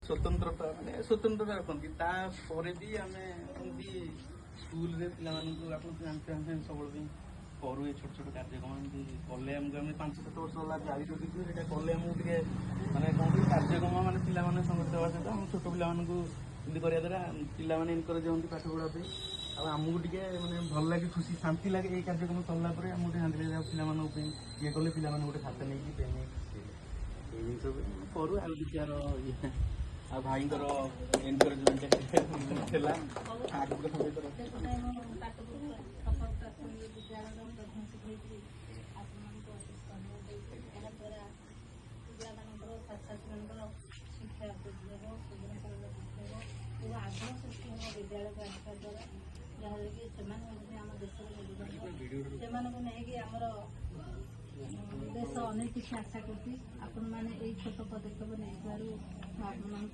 स्वतंत्रता माने स्वतंत्रता रखती तापर भी आम स्कूल आप जानते हैं सब करू छोट छोट कार्यक्रम कले आमको आम 5-7 वर्ष है जारी रखी कले आमको माने कौन कार्यक्रम मैंने पिला संगठित होगा सहित आम छोट पिला करा द्वारा पिला एनकरेज होती पाठ पढ़ापी आमको टे मैंने भल लगे खुशी शांति लगे ये कार्यक्रम सरला आमको हांडी पिला ये कले पिला गोटे खाता नहीं पेन जिन करू आ यार ये आ भाई एनकरेजमेंट आग्रह सृष्टि हम विद्यालय को आसवा द्वारा जहाँद्वारा कि से नहीं आमर देश अनेक किसी आशा करती आपण मैंने छोट पदक्षेप नहीं